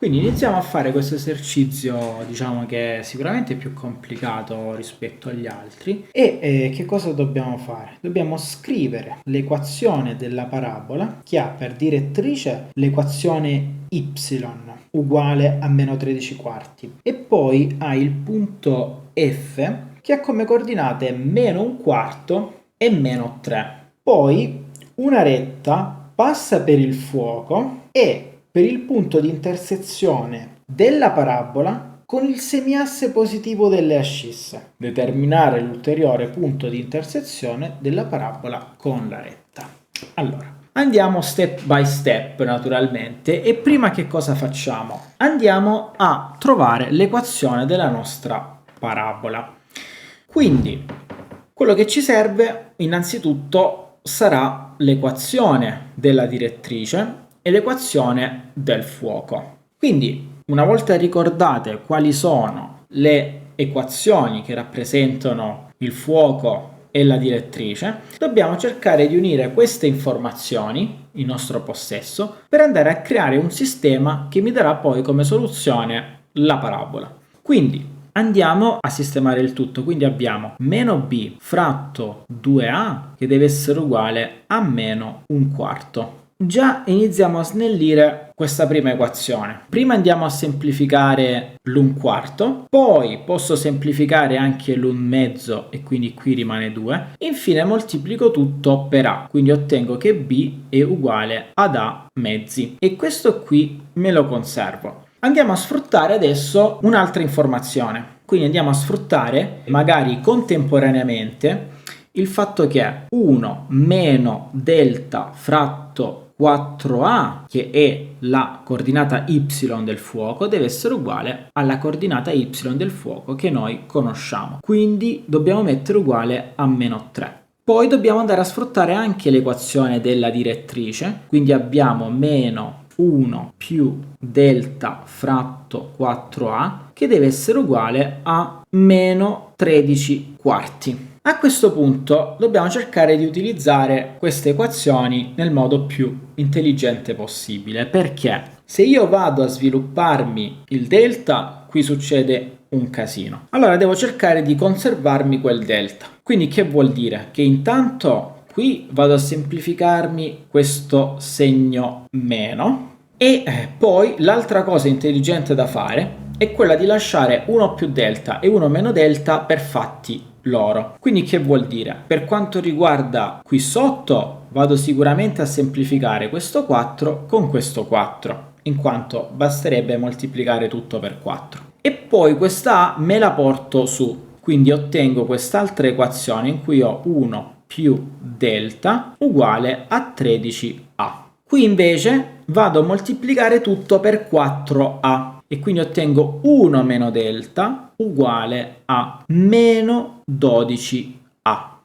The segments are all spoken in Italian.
Quindi iniziamo a fare questo esercizio, diciamo che è sicuramente più complicato rispetto agli altri. E che cosa dobbiamo fare? Dobbiamo scrivere l'equazione della parabola che ha per direttrice l'equazione y uguale a meno 13 quarti e poi ha il punto F che ha come coordinate meno un quarto e meno 3. Poi una retta passa per il fuoco e per il punto di intersezione della parabola con il semiasse positivo delle ascisse. Determinare l'ulteriore punto di intersezione della parabola con la retta. Allora, andiamo step by step naturalmente e prima che cosa facciamo? Andiamo a trovare l'equazione della nostra parabola. Quindi, quello che ci serve innanzitutto sarà l'equazione della direttrice e l'equazione del fuoco. Quindi, una volta ricordate quali sono le equazioni che rappresentano il fuoco e la direttrice, dobbiamo cercare di unire queste informazioni in nostro possesso per andare a creare un sistema che mi darà poi come soluzione la parabola. Quindi andiamo a sistemare il tutto, quindi abbiamo meno b fratto 2a che deve essere uguale a meno un quarto. Già iniziamo a snellire questa prima equazione. Prima andiamo a semplificare l'un quarto, poi posso semplificare anche l'un mezzo e quindi qui rimane 2. Infine moltiplico tutto per a, quindi ottengo che b è uguale ad a mezzi e questo qui me lo conservo. Andiamo a sfruttare adesso un'altra informazione, quindi andiamo a sfruttare magari contemporaneamente il fatto che 1 meno delta fratto 4a, che è la coordinata y del fuoco, deve essere uguale alla coordinata y del fuoco che noi conosciamo. Quindi dobbiamo mettere uguale a meno 3. Poi dobbiamo andare a sfruttare anche l'equazione della direttrice, quindi abbiamo meno 1 più delta fratto 4a che deve essere uguale a meno 13 quarti. A questo punto dobbiamo cercare di utilizzare queste equazioni nel modo più intelligente possibile, perché se io vado a svilupparmi il delta, qui succede un casino. Allora devo cercare di conservarmi quel delta. Quindi che vuol dire? Che intanto qui vado a semplificarmi questo segno meno e poi l'altra cosa intelligente da fare è quella di lasciare 1 più delta e 1 meno delta per fatti loro. Quindi che vuol dire? Per quanto riguarda qui sotto vado sicuramente a semplificare questo 4 con questo 4, in quanto basterebbe moltiplicare tutto per 4. E poi questa a me la porto su, quindi ottengo quest'altra equazione in cui ho 1 più delta uguale a 13a. Qui invece vado a moltiplicare tutto per 4a e quindi ottengo 1 meno delta uguale a meno 12a.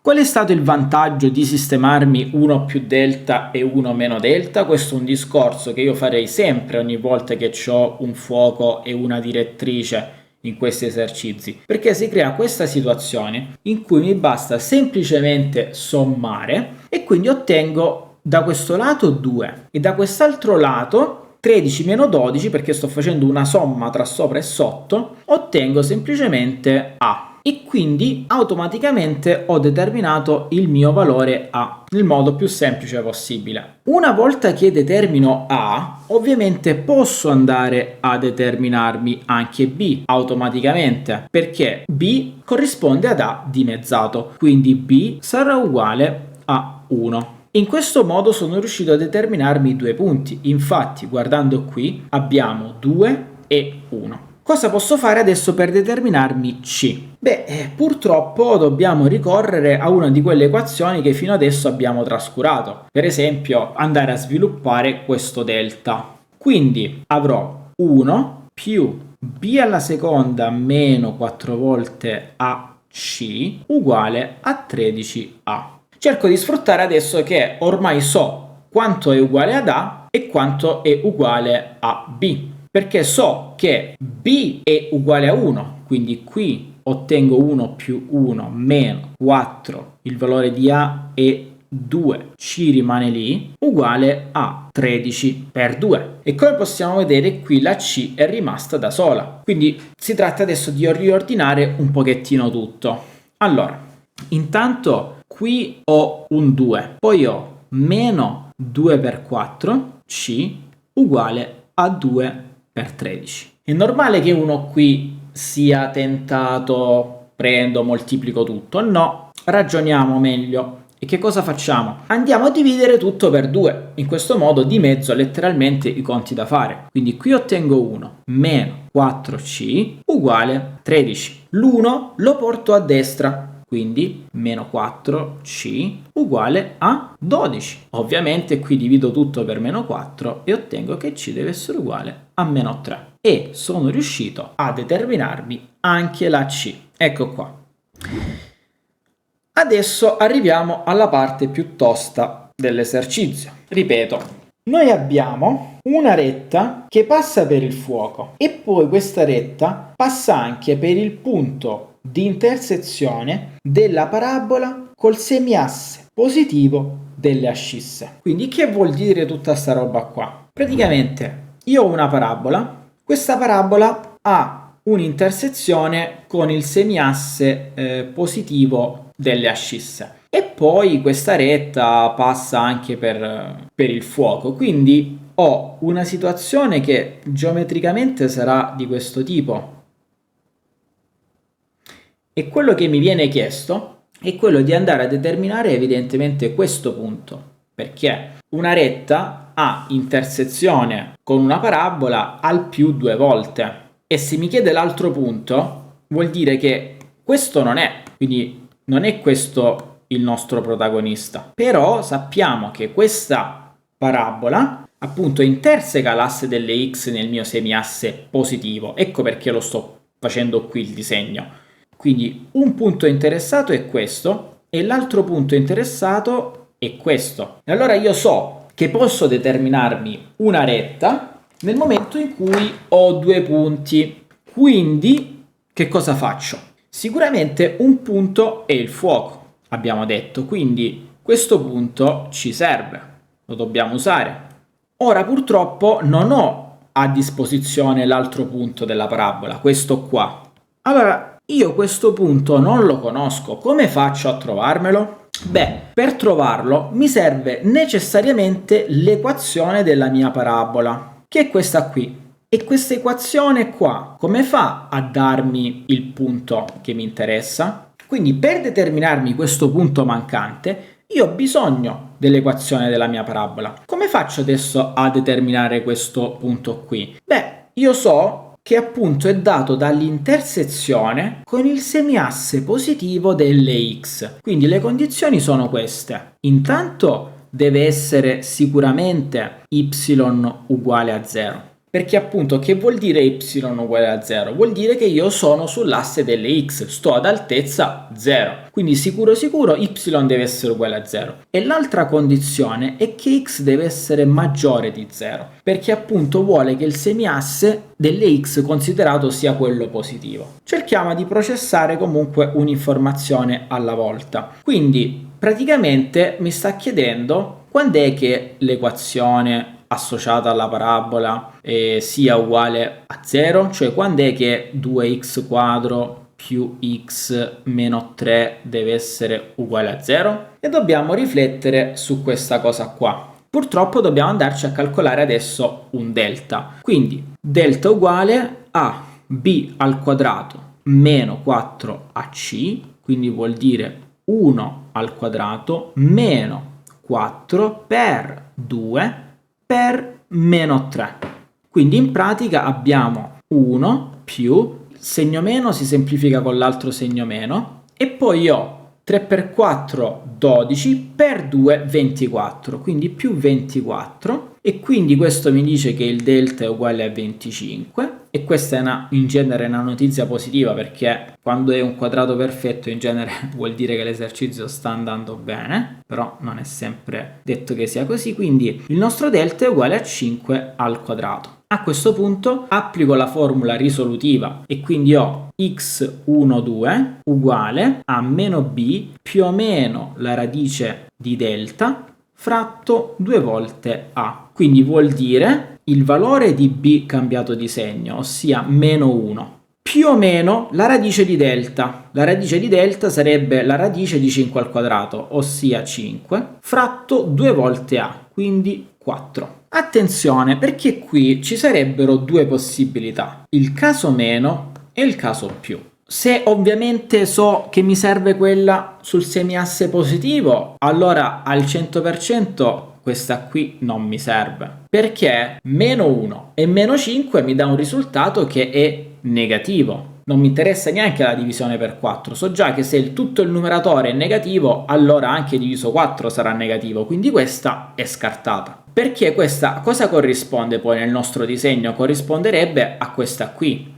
Qual è stato il vantaggio di sistemarmi 1 più delta e 1 meno delta? Questo è un discorso che io farei sempre ogni volta che ho un fuoco e una direttrice in questi esercizi, perché si crea questa situazione in cui mi basta semplicemente sommare e quindi ottengo da questo lato 2 e da quest'altro lato 13 meno 12, perché sto facendo una somma tra sopra e sotto, ottengo semplicemente a e quindi automaticamente ho determinato il mio valore a nel modo più semplice possibile. Una volta che determino a, ovviamente posso andare a determinarmi anche b automaticamente, perché b corrisponde ad a dimezzato, quindi b sarà uguale a 1. In questo modo sono riuscito a determinarmi due punti, infatti guardando qui abbiamo 2 e 1. Cosa posso fare adesso per determinarmi c? Purtroppo dobbiamo ricorrere a una di quelle equazioni che fino adesso abbiamo trascurato, per esempio andare a sviluppare questo delta. Quindi avrò 1 più b alla seconda meno 4 volte ac uguale a 13a. Cerco di sfruttare adesso che ormai so quanto è uguale ad A e quanto è uguale a B, perché so che B è uguale a 1, quindi qui ottengo 1 più 1 meno 4, il valore di A è 2, C rimane lì, uguale a 13 per 2. E come possiamo vedere qui la C è rimasta da sola. Quindi si tratta adesso di riordinare un pochettino tutto. Allora, intanto qui ho un 2, poi ho meno 2 per 4, C, uguale a 2 per 13. È normale che uno qui sia tentato, prendo, moltiplico tutto. No, ragioniamo meglio. E che cosa facciamo? Andiamo a dividere tutto per 2. In questo modo dimezzo letteralmente i conti da fare. Quindi qui ottengo 1 meno 4C uguale 13. L'1 lo porto a destra. Quindi meno 4C uguale a 12. Ovviamente qui divido tutto per meno 4 e ottengo che C deve essere uguale a meno 3. E sono riuscito a determinarmi anche la C. Ecco qua. Adesso arriviamo alla parte più tosta dell'esercizio. Ripeto, noi abbiamo una retta che passa per il fuoco e poi questa retta passa anche per il punto di intersezione della parabola col semiasse positivo delle ascisse. Quindi che vuol dire tutta sta roba qua? Praticamente io ho una parabola, questa parabola ha un'intersezione con il semiasse positivo delle ascisse e poi questa retta passa anche per il fuoco, quindi ho una situazione che geometricamente sarà di questo tipo. E quello che mi viene chiesto è quello di andare a determinare evidentemente questo punto, perché una retta ha intersezione con una parabola al più 2 volte. E se mi chiede l'altro punto, vuol dire che questo non è, quindi non è questo il nostro protagonista. Però sappiamo che questa parabola appunto interseca l'asse delle x nel mio semiasse positivo. Ecco perché lo sto facendo qui il disegno. Quindi un punto interessato è questo e l'altro punto interessato è questo. E allora io so che posso determinarmi una retta nel momento in cui ho 2 punti. Quindi che cosa faccio? Sicuramente un punto è il fuoco, abbiamo detto, quindi questo punto ci serve, lo dobbiamo usare. Ora purtroppo non ho a disposizione l'altro punto della parabola, questo qua. Allora io questo punto non lo conosco, come faccio a trovarmelo? Beh, per trovarlo mi serve necessariamente l'equazione della mia parabola, che è questa qui. E questa equazione qua, come fa a darmi il punto che mi interessa? Quindi per determinarmi questo punto mancante, io ho bisogno dell'equazione della mia parabola. Come faccio adesso a determinare questo punto qui? Beh, io so che appunto è dato dall'intersezione con il semiasse positivo delle x. Quindi le condizioni sono queste. Intanto deve essere sicuramente y uguale a 0. Perché appunto che vuol dire y uguale a 0? Vuol dire che io sono sull'asse delle x, sto ad altezza 0. Quindi sicuro y deve essere uguale a 0. E l'altra condizione è che x deve essere maggiore di 0, perché appunto vuole che il semiasse delle x considerato sia quello positivo. Cerchiamo di processare comunque un'informazione alla volta. Quindi praticamente mi sta chiedendo quando è che l'equazione associata alla parabola sia uguale a 0, cioè quando è che 2x quadro più x meno 3 deve essere uguale a 0, e dobbiamo riflettere su questa cosa qua. Purtroppo dobbiamo andarci a calcolare adesso un delta, quindi delta uguale a b al quadrato meno 4ac, quindi vuol dire 1 al quadrato meno 4 per 2 per meno 3. Quindi in pratica abbiamo 1 più, il segno meno si semplifica con l'altro segno meno, e poi ho 3 per 4 12 per 2 24, quindi più 24, e quindi questo mi dice che il delta è uguale a 25, e questa è in genere una notizia positiva, perché quando è un quadrato perfetto in genere vuol dire che l'esercizio sta andando bene, però non è sempre detto che sia così, quindi il nostro delta è uguale a 5 al quadrato. A questo punto applico la formula risolutiva e quindi ho x12 uguale a meno b più o meno la radice di delta fratto 2 volte a. Quindi vuol dire il valore di b cambiato di segno, ossia meno 1, più o meno la radice di delta. La radice di delta sarebbe la radice di 5 al quadrato, ossia 5, fratto 2 volte a, quindi 4. Attenzione, perché qui ci sarebbero due possibilità, il caso meno e il caso più. Se ovviamente so che mi serve quella sul semiasse positivo, allora al 100% questa qui non mi serve, perché meno 1 e meno 5 mi dà un risultato che è negativo. Non mi interessa neanche la divisione per 4, so già che se tutto il numeratore è negativo, allora anche diviso 4 sarà negativo, quindi questa è scartata. Perché questa cosa corrisponde poi nel nostro disegno? Corrisponderebbe a questa qui,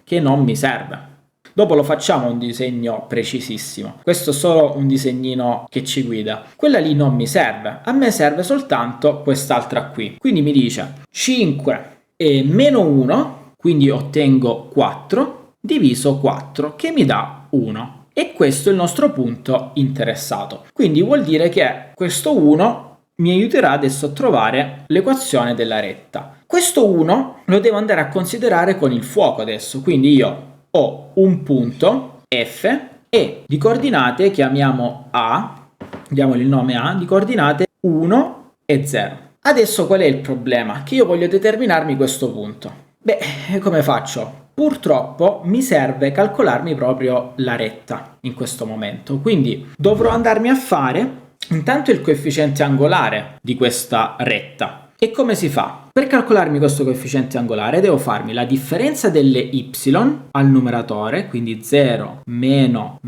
che non mi serve. Dopo lo facciamo un disegno precisissimo. Questo è solo un disegnino che ci guida. Quella lì non mi serve. A me serve soltanto quest'altra qui. Quindi mi dice 5 e meno 1, quindi ottengo 4, diviso 4, che mi dà 1. E questo è il nostro punto interessato. Quindi vuol dire che questo 1 mi aiuterà adesso a trovare l'equazione della retta. Questo 1 lo devo andare a considerare con il fuoco adesso, quindi io ho un punto F e di coordinate chiamiamo A, diamogli il nome A, di coordinate 1 e 0. Adesso qual è il problema? Che io voglio determinarmi questo punto. Beh, come faccio? Purtroppo mi serve calcolarmi proprio la retta in questo momento, quindi dovrò andarmi a fare intanto il coefficiente angolare di questa retta. E come si fa? Per calcolarmi questo coefficiente angolare devo farmi la differenza delle y al numeratore, quindi 0 meno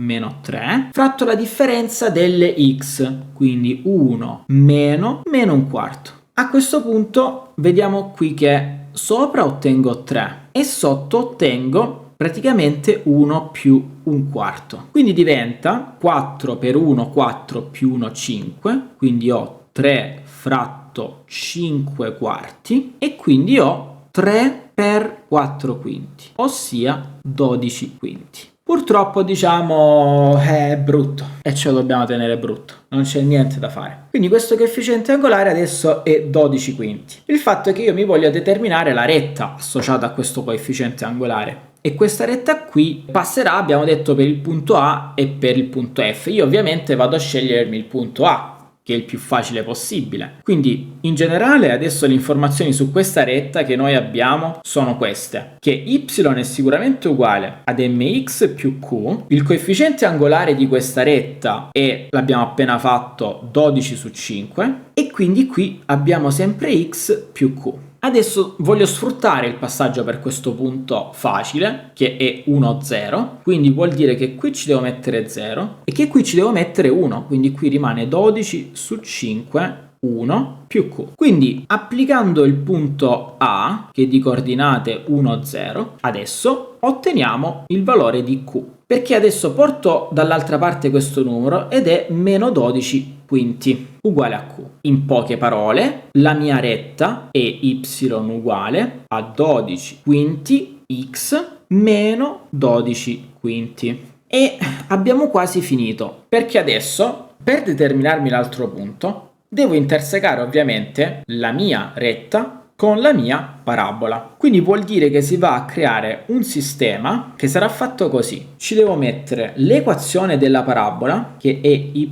3, fratto la differenza delle x, quindi 1 meno un quarto. A questo punto vediamo qui che sopra ottengo 3 e sotto ottengo praticamente 1 più un quarto. Quindi diventa 4 per 1, 4 più 1, 5, quindi ho 3 fratto 5 quarti e quindi ho 3 per 4 quinti, ossia 12 quinti. Purtroppo diciamo è brutto e ce lo dobbiamo tenere brutto, non c'è niente da fare. Quindi questo coefficiente angolare adesso è 12 quinti. Il fatto è che io mi voglio determinare la retta associata a questo coefficiente angolare. E questa retta qui passerà, abbiamo detto, per il punto A e per il punto F. Io ovviamente vado a scegliermi il punto A, che è il più facile possibile. Quindi in generale adesso le informazioni su questa retta che noi abbiamo sono queste: che y è sicuramente uguale ad mx più q, il coefficiente angolare di questa retta è, l'abbiamo appena fatto, 12 su 5 e quindi qui abbiamo sempre x più q. Adesso voglio sfruttare il passaggio per questo punto facile, che è 1, 0, quindi vuol dire che qui ci devo mettere 0 e che qui ci devo mettere 1, quindi qui rimane 12 su 5, 1 più q. Quindi applicando il punto A, che è di coordinate 1, 0, adesso otteniamo il valore di q. Perché adesso porto dall'altra parte questo numero ed è meno 12 quinti uguale a q. In poche parole, la mia retta è y uguale a 12 quinti x meno 12 quinti. E abbiamo quasi finito, perché adesso, per determinarmi l'altro punto, devo intersecare ovviamente la mia retta con la mia parabola. Quindi vuol dire che si va a creare un sistema che sarà fatto così. Ci devo mettere l'equazione della parabola, che è y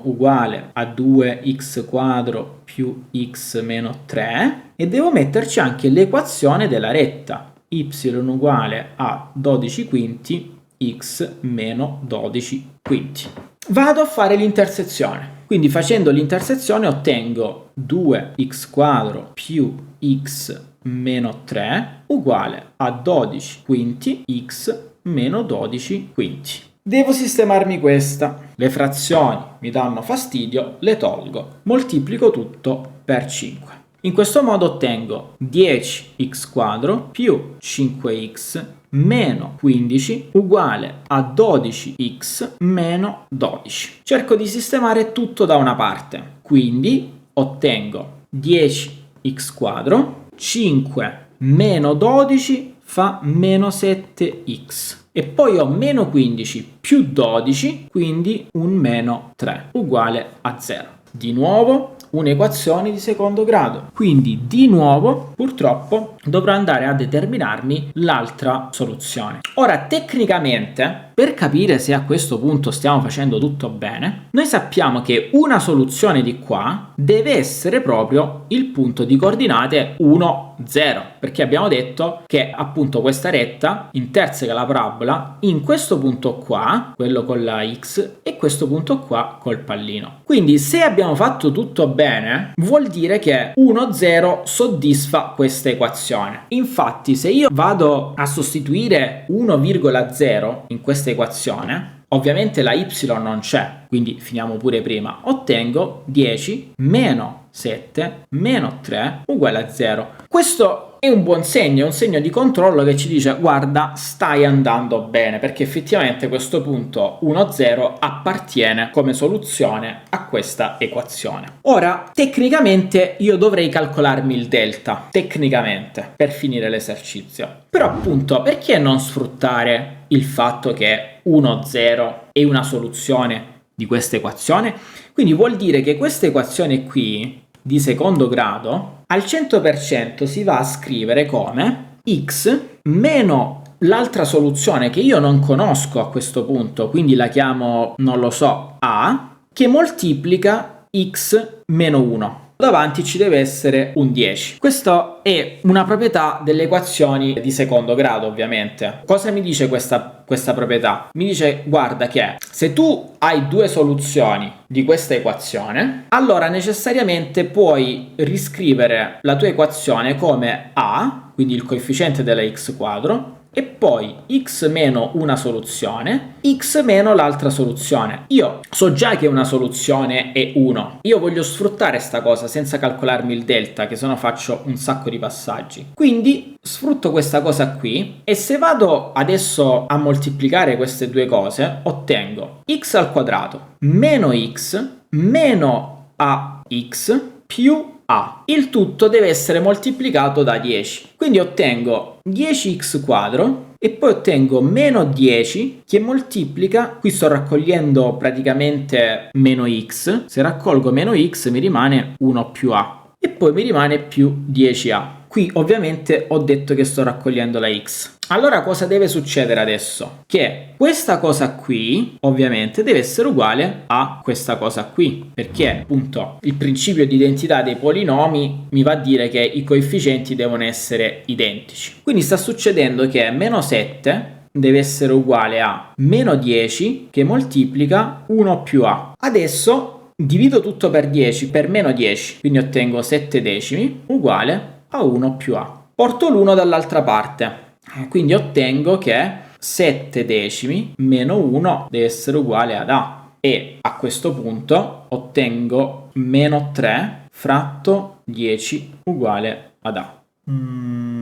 uguale a 2x quadro più x meno 3, e devo metterci anche l'equazione della retta, y uguale a 12 quinti x meno 12 quinti. Vado a fare l'intersezione. Quindi facendo l'intersezione ottengo 2x quadro più x meno 3 uguale a 12 quinti x meno 12 quinti. Devo sistemarmi questa. Le frazioni mi danno fastidio, le tolgo. Moltiplico tutto per 5. In questo modo ottengo 10x quadro più 5x meno 15 uguale a 12x meno 12. Cerco di sistemare tutto da una parte, quindi ottengo 10x quadro, 5 meno 12 fa meno 7x. E poi ho meno 15 più 12, quindi un meno 3, uguale a 0. Di nuovo un'equazione di secondo grado. Quindi di nuovo purtroppo dovrò andare a determinarmi l'altra soluzione. Ora tecnicamente, per capire se a questo punto stiamo facendo tutto bene, noi sappiamo che una soluzione di qua deve essere proprio il punto di coordinate 1, 0, perché abbiamo detto che appunto questa retta interseca la parabola in questo punto qua, quello con la x, e questo punto qua col pallino. Quindi se abbiamo fatto tutto bene, vuol dire che 1, 0 soddisfa questa equazione. Infatti se io vado a sostituire 1,0 in questa equazione, ovviamente la y non c'è, quindi finiamo pure prima, ottengo 10 meno 7 meno 3 uguale a 0. Questo è un buon segno, è un segno di controllo che ci dice guarda, stai andando bene, perché effettivamente questo punto 1, 0 appartiene come soluzione a questa equazione. Ora, tecnicamente io dovrei calcolarmi il delta, tecnicamente, per finire l'esercizio. Però appunto, perché non sfruttare il fatto che 1, 0 è una soluzione di questa equazione? Quindi vuol dire che questa equazione qui di secondo grado al 100% si va a scrivere come x meno l'altra soluzione che io non conosco a questo punto, quindi la chiamo, non lo so, a, che moltiplica x meno 1. Davanti ci deve essere un 10. Questa è una proprietà delle equazioni di secondo grado, ovviamente. Cosa mi dice questa proprietà? Mi dice, guarda, che se tu hai due soluzioni di questa equazione, allora necessariamente puoi riscrivere la tua equazione come a, quindi il coefficiente della x quadro, e poi x meno una soluzione, x meno l'altra soluzione. Io so già che una soluzione è 1. Io voglio sfruttare sta cosa senza calcolarmi il delta, che sennò faccio un sacco di passaggi. Quindi sfrutto questa cosa qui e se vado adesso a moltiplicare queste due cose, ottengo x al quadrato meno x meno ax più a. Il tutto deve essere moltiplicato da 10. Quindi ottengo 10x quadro e poi ottengo meno 10 che moltiplica, qui sto raccogliendo praticamente meno x, se raccolgo meno x mi rimane 1 più a e poi mi rimane più 10a. Qui ovviamente ho detto che sto raccogliendo la x. Allora cosa deve succedere adesso? Che questa cosa qui ovviamente deve essere uguale a questa cosa qui, perché appunto il principio di identità dei polinomi mi va a dire che i coefficienti devono essere identici. Quindi sta succedendo che meno 7 deve essere uguale a meno 10 che moltiplica 1 più a. Adesso divido tutto per 10 per meno 10, quindi ottengo 7 decimi uguale a 1 più a. Porto l'1 dall'altra parte, quindi ottengo che 7 decimi meno 1 deve essere uguale ad a. E a questo punto ottengo meno 3 fratto 10 uguale ad a.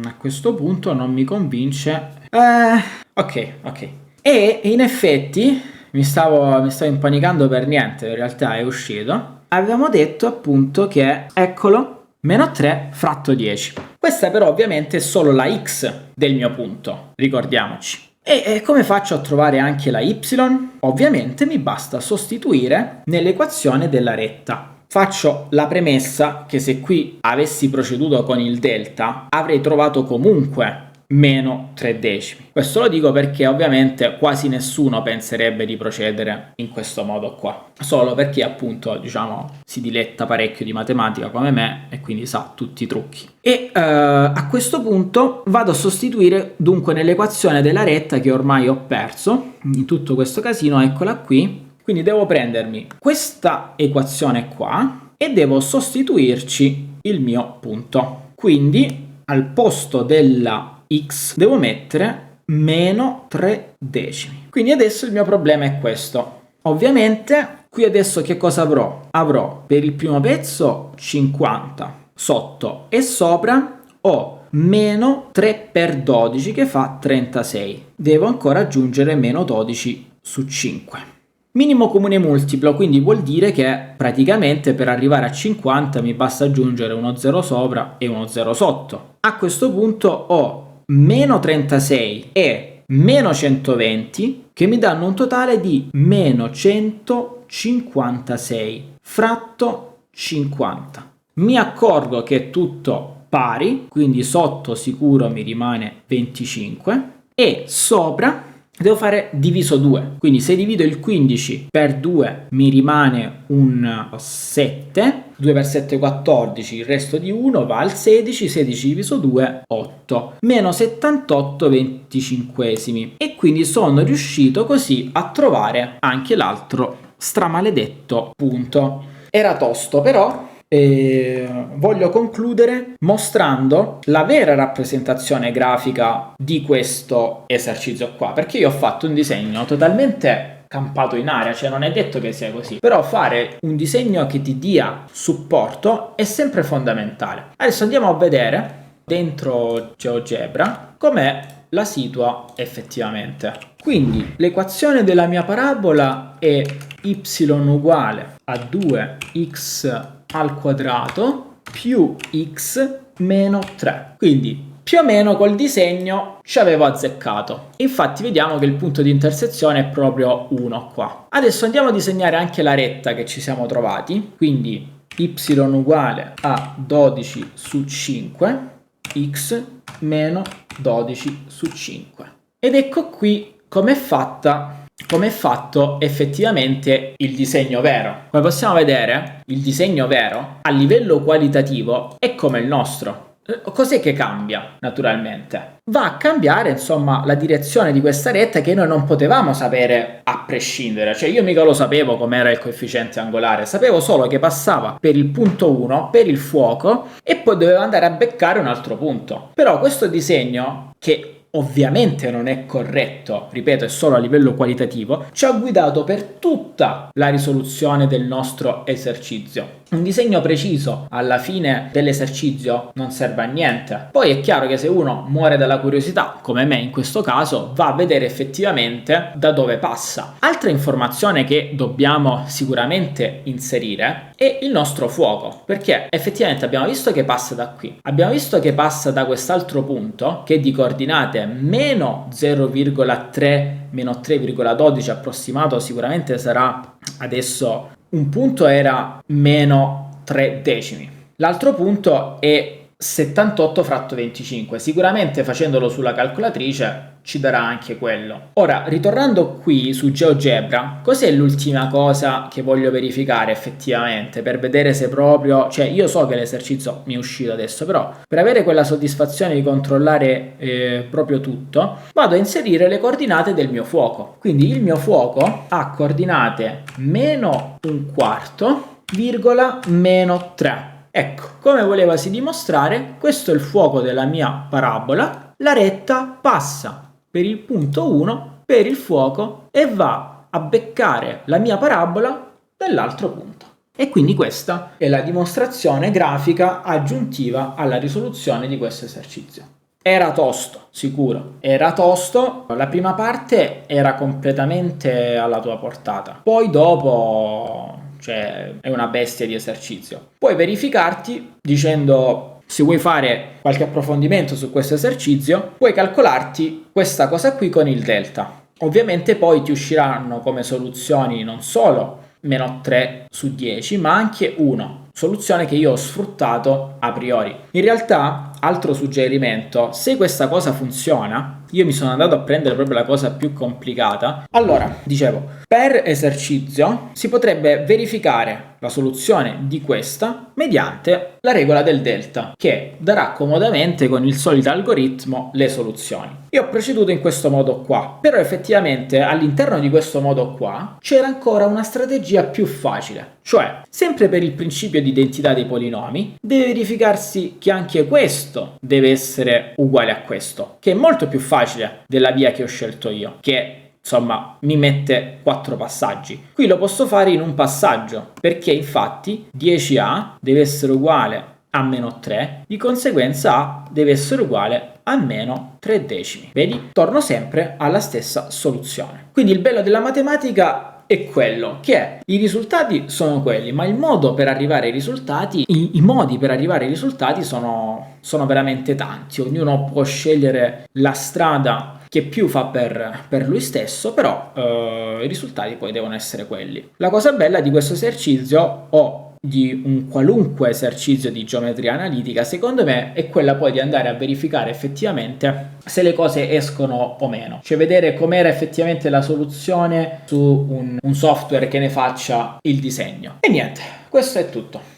A questo punto non mi convince. Ok. E in effetti mi stavo impanicando per niente, in realtà è uscito. Avevamo detto appunto che, eccolo, meno 3 fratto 10. Questa però ovviamente è solo la x del mio punto, ricordiamoci. E come faccio a trovare anche la y? Ovviamente mi basta sostituire nell'equazione della retta. Faccio la premessa che se qui avessi proceduto con il delta avrei trovato comunque meno 3 decimi. Questo lo dico perché ovviamente quasi nessuno penserebbe di procedere in questo modo qua, solo perché appunto diciamo si diletta parecchio di matematica come me e quindi sa tutti i trucchi. E a questo punto vado a sostituire dunque nell'equazione della retta che ormai ho perso in tutto questo casino, eccola qui. Quindi devo prendermi questa equazione qua e devo sostituirci il mio punto. Quindi al posto della x devo mettere meno 3 decimi. Quindi adesso il mio problema è questo. Ovviamente qui adesso che cosa avrò? Avrò per il primo pezzo 50 sotto e sopra ho meno 3 per 12 che fa 36. Devo ancora aggiungere meno 12 su 5. Minimo comune multiplo, quindi vuol dire che praticamente per arrivare a 50 mi basta aggiungere uno 0 sopra e uno 0 sotto. A questo punto ho meno 36 e meno 120 che mi danno un totale di meno 156 fratto 50. Mi accorgo che è tutto pari, quindi sotto sicuro mi rimane 25 e sopra devo fare diviso 2, quindi se divido il 15 per 2 mi rimane un 7, 2 per 7 è 14, il resto di 1 va al 16, 16 diviso 2 8, meno 78 venticinquesimi, e quindi sono riuscito così a trovare anche l'altro stramaledetto punto. Era tosto però. Voglio concludere mostrando la vera rappresentazione grafica di questo esercizio qua, perché io ho fatto un disegno totalmente campato in aria, cioè non è detto che sia così, però fare un disegno che ti dia supporto è sempre fondamentale. Adesso andiamo a vedere dentro GeoGebra com'è la situa effettivamente. Quindi l'equazione della mia parabola è y uguale a 2x al quadrato più x meno 3. Quindi più o meno col disegno ci avevo azzeccato. Infatti vediamo che il punto di intersezione è proprio 1 qua. Adesso andiamo a disegnare anche la retta che ci siamo trovati. Quindi y uguale a 12 su 5, x meno 12 su 5. Ed ecco qui com'è fatto effettivamente il disegno vero. Come possiamo vedere, il disegno vero a livello qualitativo è come il nostro. Cos'è che cambia? Naturalmente va a cambiare, insomma, la direzione di questa retta che noi non potevamo sapere a prescindere. Cioè io mica lo sapevo com'era il coefficiente angolare, sapevo solo che passava per il punto 1, per il fuoco, e poi doveva andare a beccare un altro punto. Però questo disegno, che ovviamente non è corretto, ripeto, è solo a livello qualitativo, ci ha guidato per tutta la risoluzione del nostro esercizio. Un disegno preciso alla fine dell'esercizio non serve a niente. Poi è chiaro che se uno muore dalla curiosità, come me in questo caso, va a vedere effettivamente da dove passa. Altra informazione che dobbiamo sicuramente inserire è il nostro fuoco, perché effettivamente abbiamo visto che passa da qui, abbiamo visto che passa da quest'altro punto che è di coordinate meno 0,3 meno 3,12 approssimato, sicuramente sarà adesso un punto era meno 3 decimi, l'altro punto è 78 fratto 25, sicuramente facendolo sulla calcolatrice ci darà anche quello. Ora, ritornando qui su GeoGebra, cos'è l'ultima cosa che voglio verificare effettivamente per vedere se proprio, cioè io so che l'esercizio mi è uscito adesso, però per avere quella soddisfazione di controllare proprio tutto, vado a inserire le coordinate del mio fuoco. Quindi il mio fuoco ha coordinate meno un quarto, virgola meno 3. Ecco, come volevasi dimostrare, questo è il fuoco della mia parabola, la retta passa per il punto 1 per il fuoco e va a beccare la mia parabola dall'altro punto. E quindi questa è la dimostrazione grafica aggiuntiva alla risoluzione di questo esercizio. Era tosto, sicuro, era tosto, la prima parte era completamente alla tua portata, poi dopo, cioè, è una bestia di esercizio. Puoi verificarti dicendo, se vuoi fare qualche approfondimento su questo esercizio, puoi calcolarti questa cosa qui con il delta. Ovviamente poi ti usciranno come soluzioni non solo meno 3 su 10, ma anche 1, soluzione che io ho sfruttato a priori. In realtà, altro suggerimento, se questa cosa funziona, io mi sono andato a prendere proprio la cosa più complicata. Allora, dicevo, per esercizio si potrebbe verificare la soluzione di questa mediante la regola del delta, che darà comodamente con il solito algoritmo le soluzioni. Io ho proceduto in questo modo qua, però effettivamente all'interno di questo modo qua c'era ancora una strategia più facile, cioè sempre per il principio di identità dei polinomi deve verificarsi che anche questo deve essere uguale a questo, che è molto più facile della via che ho scelto io, che insomma mi mette 4 passaggi. Qui lo posso fare in un passaggio, perché infatti 10a deve essere uguale a meno 3, di conseguenza a deve essere uguale a meno 3 decimi. Vedi? Torno sempre alla stessa soluzione. Quindi il bello della matematica è quello che i risultati sono quelli, ma il modo per arrivare ai risultati, i modi per arrivare ai risultati sono veramente tanti. Ognuno può scegliere la strada che più fa per lui stesso, però i risultati poi devono essere quelli. La cosa bella di questo esercizio o di un qualunque esercizio di geometria analitica, secondo me, è quella poi di andare a verificare effettivamente se le cose escono o meno, cioè vedere com'era effettivamente la soluzione su un software che ne faccia il disegno. E niente, questo è tutto.